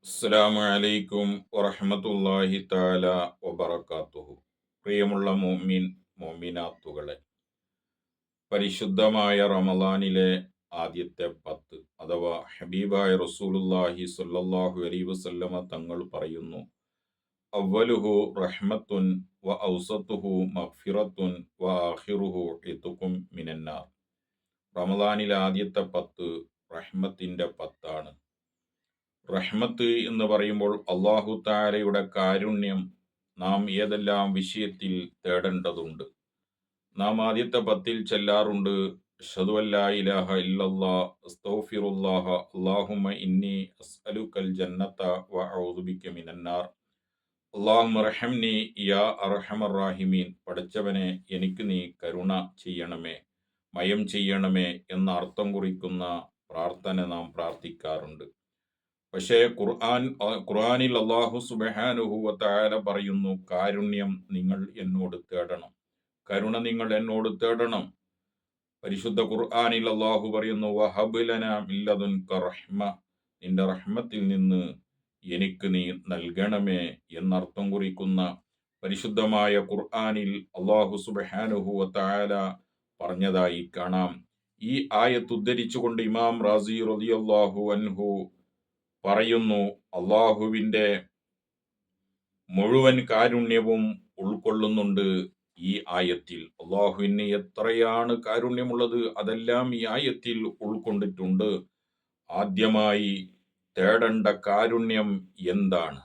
അസ്സലാമു അലൈക്കും വറഹ്മത്തുള്ളാഹി തആല വബറകാതുഹു. പ്രിയമുള്ള മോമിനാത്തുകളെ, പരിശുദ്ധമായ റമളാനിലെ ആദ്യത്തെ 10 അഥവാ ഹബീബായ റസൂലുള്ളാഹി സ്വല്ലല്ലാഹു അലൈഹി വസല്ലമ തങ്ങൾ പറയുന്നു, അവ്വലുഹു റഹ്മത്തുൻ വ ഔസത്തുഹു മഗ്ഫിറത്തുൻ വ ആഖിറുഹു ഇത്ഖും മിനന്നാർ. റമളാനിലെ ആദ്യത്തെ 10 റഹ്മത്തിന്റെ 10 റഹ്മത്ത് എന്ന് പറയുമ്പോൾ അള്ളാഹു താലയുടെ കാരുണ്യം നാം ഏതെല്ലാം വിഷയത്തിൽ തേടേണ്ടതുണ്ട്. നാം ആദ്യത്തെ 10 ചെല്ലാറുണ്ട്, അഷ്ഹദു അല്ലാ ഇലാഹ ഇല്ലല്ലാ അസ്തഗ്ഫിറുല്ലാഹ അല്ലാഹുമ്മ ഇന്നി അസ്അലുക്കൽ ജന്നത വ അഊദു ബിക മിനന്നാർ അല്ലാഹുമ്മ റഹംനി യാ അർഹമർ റാഹിമീൻ. പടച്ചവനെ, എനിക്ക് നീ കരുണ ചെയ്യണമേ, മയം ചെയ്യണമേ എന്ന അർത്ഥം കുറിക്കുന്ന പ്രാർത്ഥന നാം പ്രാർത്ഥിക്കാറുണ്ട്. പക്ഷേ ഖുർആനിൽ അല്ലാഹു സുബ്ഹാനഹു വ തആല പറയുന്നു, കാരുണ്യം നിങ്ങൾ എന്നോട് തേടണം, കരുണ നിങ്ങൾ എന്നോട് തേടണം. പരിശുദ്ധ ഖുർആനിൽ അല്ലാഹു പറയുന്നു, വഹബ് ലനാ മിൻ ലദുൻക റഹ്മ, നിന്റെ റഹ്മത്തിൽ നിന്ന് എനിക്ക് നീ നൽകണമേ എന്നർത്ഥം കുറിക്കുന്ന പരിശുദ്ധമായ ഖുർആനിൽ അല്ലാഹു സുബ്ഹാനഹു വ തആല പറഞ്ഞതായി കാണാം. ഈ ആയത്ത് ഉദ്ധരിച്ചുകൊണ്ട് ഇമാം റാസി റളിയല്ലാഹു അൻഹു പറയുന്നു, അള്ളാഹുവിൻ്റെ മുഴുവൻ കാരുണ്യവും ഉൾക്കൊള്ളുന്നുണ്ട് ഈ ആയത്തിൽ. അള്ളാഹുവിന് എത്രയാണ് കാരുണ്യമുള്ളത് അതെല്ലാം ഈ ആയത്തിൽ ഉൾക്കൊണ്ടിട്ടുണ്ട്. ആദ്യമായി തേടേണ്ട കാരുണ്യം എന്താണ്?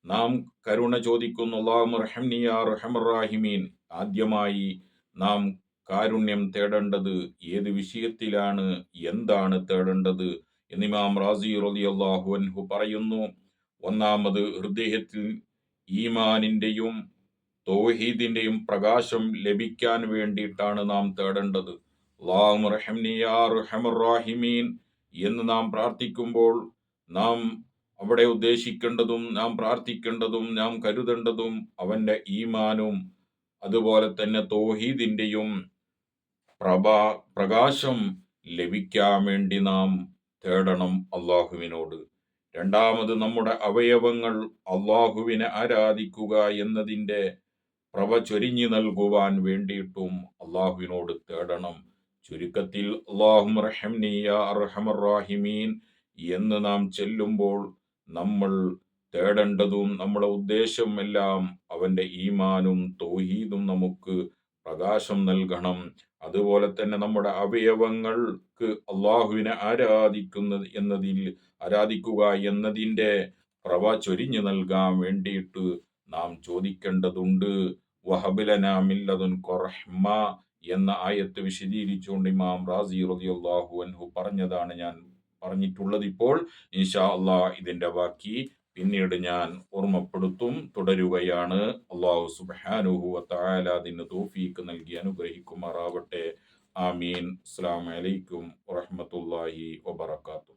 നാം കരുണ ചോദിക്കുന്നു, അല്ലാഹുമ്മ റഹ്മനി യാ അർഹമർ റാഹിമീൻ. ആദ്യമായി നാം കാരുണ്യം തേടേണ്ടത് ഏത് വിഷയത്തിലാണ്, എന്താണ് തേടേണ്ടത് എന്ന് ഇമാം റാസി റളിയല്ലാഹു അൻഹു പറയുന്നു. ഒന്നാമത്, ഹൃദയത്തിൽ ഈമാനിൻ്റെയും തൗഹീദിൻ്റെയും പ്രകാശം ലഭിക്കാൻ വേണ്ടിയിട്ടാണ് നാം തേടേണ്ടത്. അല്ലാഹുമ്മ റഹ്മനി യാ അർഹമർ റാഹിമീൻ എന്ന് നാം പ്രാർത്ഥിക്കുമ്പോൾ നാം അവിടെ ഉദ്ദേശിക്കേണ്ടതും നാം പ്രാർത്ഥിക്കേണ്ടതും നാം കരുതേണ്ടതും അവൻ്റെ ഈമാനും അതുപോലെ തന്നെ തൗഹീദിൻ്റെയും പ്രകാശം ലഭിക്കാൻ വേണ്ടി നാം തേടണം അള്ളാഹുവിനോട്. രണ്ടാമത്, നമ്മുടെ അവയവങ്ങൾ അള്ളാഹുവിനെ ആരാധിക്കുക എന്നതിൻ്റെ പ്രഭ ചൊരിഞ്ഞു നൽകുവാൻ വേണ്ടിയിട്ടും അള്ളാഹുവിനോട് തേടണം. ചുരുക്കത്തിൽ, അല്ലാഹുമ്മ റഹ്മനി യാ അർഹമർ റാഹിമീൻ എന്ന് നാം ചെല്ലുമ്പോൾ നമ്മൾ തേടേണ്ടതും നമ്മുടെ ഉദ്ദേശം എല്ലാം അവൻ്റെ ഈമാനും തൗഹീദും നമുക്ക് പ്രകാശം നൽകണം. അതുപോലെ തന്നെ നമ്മുടെ അവയവങ്ങൾക്ക് അള്ളാഹുവിനെ ആരാധിക്കുക എന്നതിൻ്റെ പ്രഭ ചൊരിഞ്ഞു നൽകാൻ വേണ്ടിയിട്ട് നാം ചോദിക്കേണ്ടതുണ്ട്. വഹബ് ലനാ മിൻ ലദുൻക റഹ്മ എന്ന ആയത്ത് വിശദീകരിച്ചുകൊണ്ട് ഇമാം റാസി റളിയല്ലാഹു അൻഹു പറഞ്ഞതാണ് ഞാൻ പറഞ്ഞിട്ടുള്ളത്. ഇപ്പോൾ ഇൻഷാ അല്ലാഹ് ഇതിൻ്റെ ബാക്കി പിന്നീട് ഞാൻ ഓർമ്മപ്പെടുത്തും, തുടരുകയാണ്. അല്ലാഹു സുബ്ഹാനഹു വ തആല അതിന് തൗഫീഖ് നൽകി അനുഗ്രഹിക്കുമാറാവട്ടെ. ആമീൻ. അസ്സലാമു അലൈക്കും വറഹ്മത്തുള്ളാഹി വബറകാതുഹു.